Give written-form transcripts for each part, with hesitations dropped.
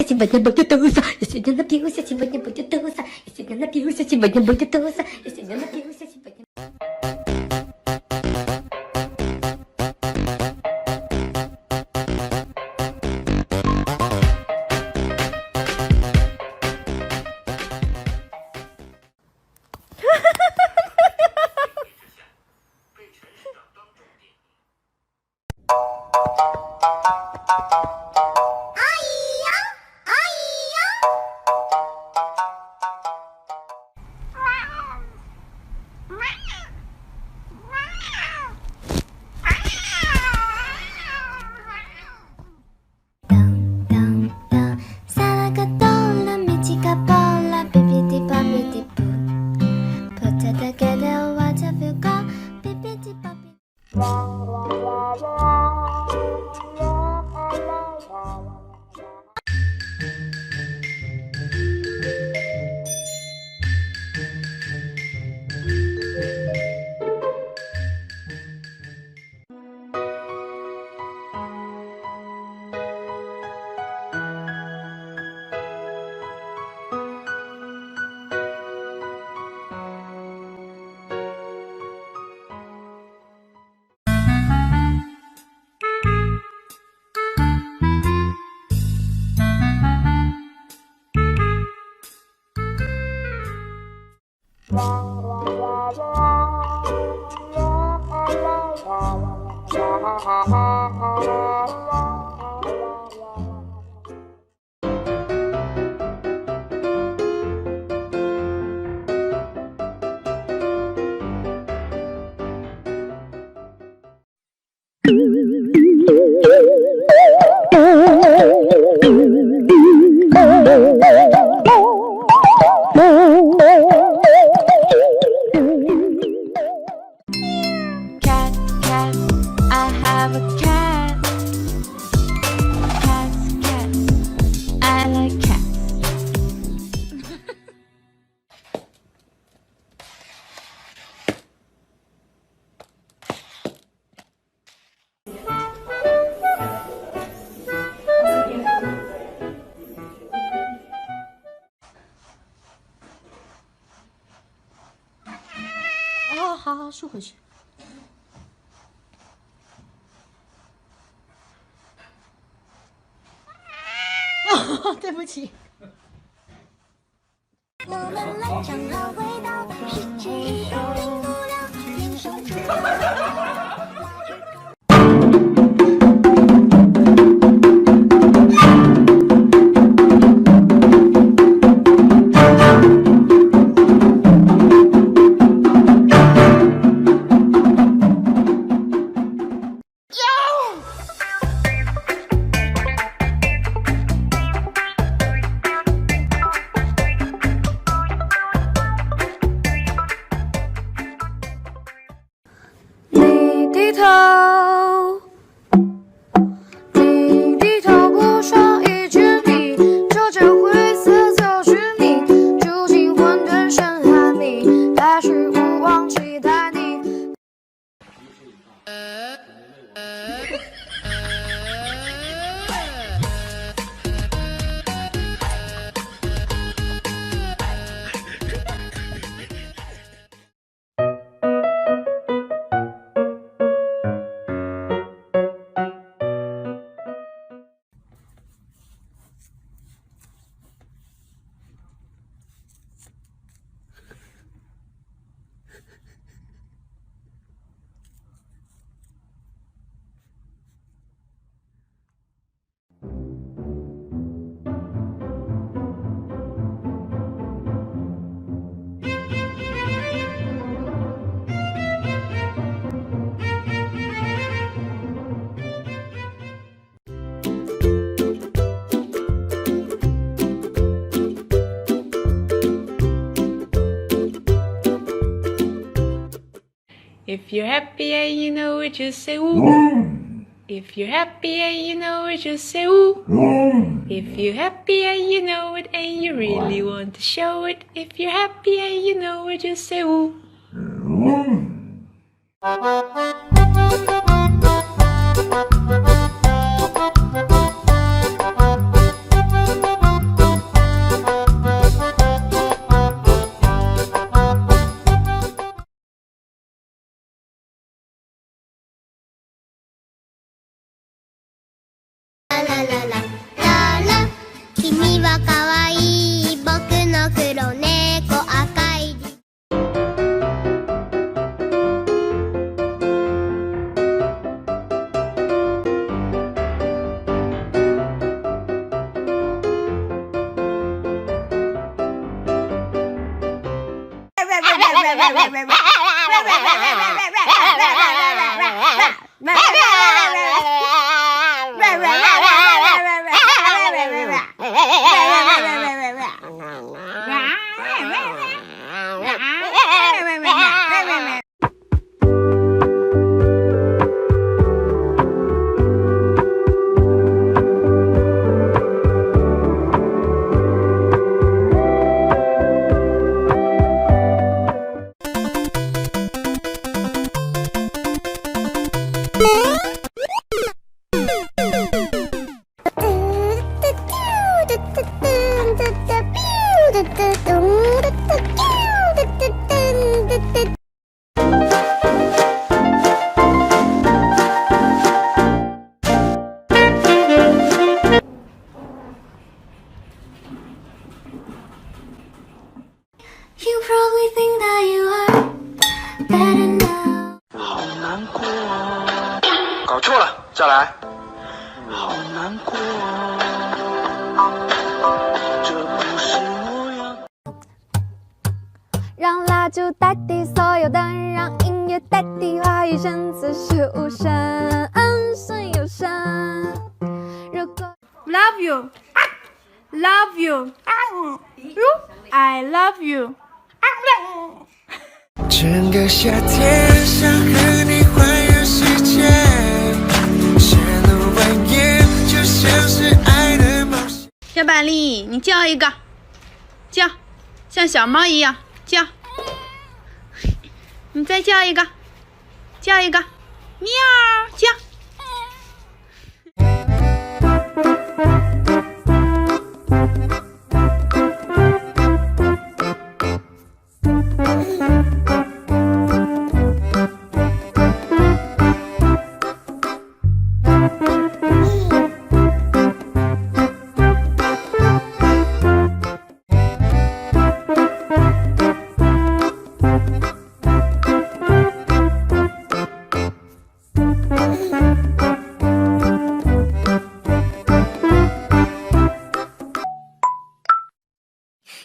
Сегодня будет туса, я сегодня напьюся, сегодня будет туса, я сегодня напьюся, сегодня будет туса, я сегодня напьюся, сегодня... Cat, cat, I have a cat. Cats, cats, I like cats. 아, 好，竖回去。哦，对不起。我们来尝了味道，失去一种停不了，天生就有。低头，低低头不说一句你，就这灰色就是你，住进混沌深海里，来时勿忘期待你。If you're happy and you know it, just say woo. If you're happy and you know it, just say woo. If you're happy and you know it and you really want to show it. If you're happy and you know it, just say woo. You probably think that you are better now. 好难过，搞错了，再来。好难过，这不是我要。让蜡烛代替所有灯，让音乐代替话语，声此时无声，声有声。如果 Love you, love you, I love you. 整个夏天想和你环游世界，写了完言，就像是爱的冒险。小板栗，你叫一个，叫，像小猫一样叫。你再叫一个，叫一个，喵，叫。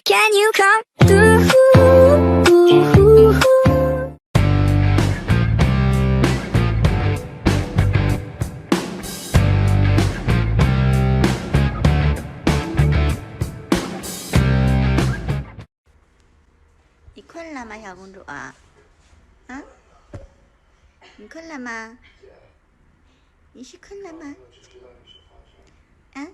Can you come through? 你困了吗，小公主啊？啊？你困了吗？你是困了吗？啊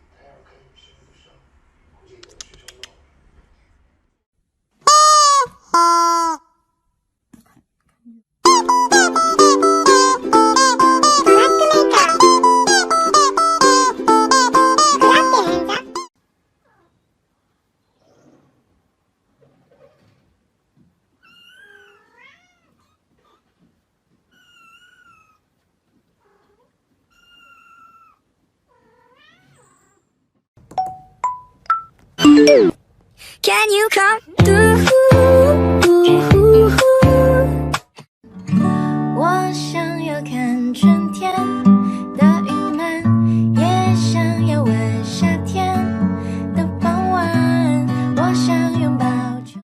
？Can you come through? 我想要看春天的云漫，也想要闻夏天的傍晚。我想拥抱秋。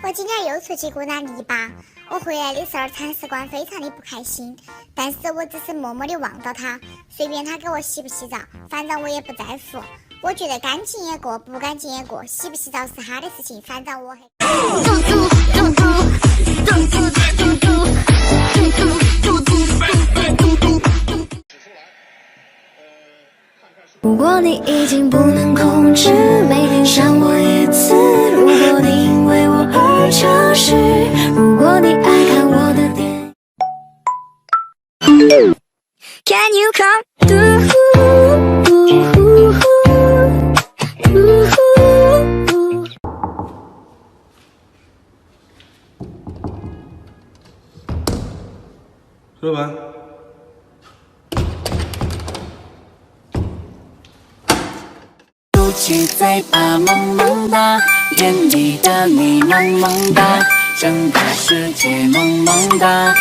我今天又出去过那篱笆，我回来的时候铲屎官非常的不开心，但是我只是默默的望到他，随便他给我洗不洗澡，反正我也不在乎。我觉得干净也过，不干净也过，洗不洗澡是他的事情，反正我还。如果你已经不能控制，每天想我一次。如果你因为我而潮湿，如果你爱看我的电影。Can you come through? 说完。嘟起嘴巴萌萌哒，眼里的你萌萌哒，整个世界萌萌哒，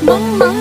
萌萌。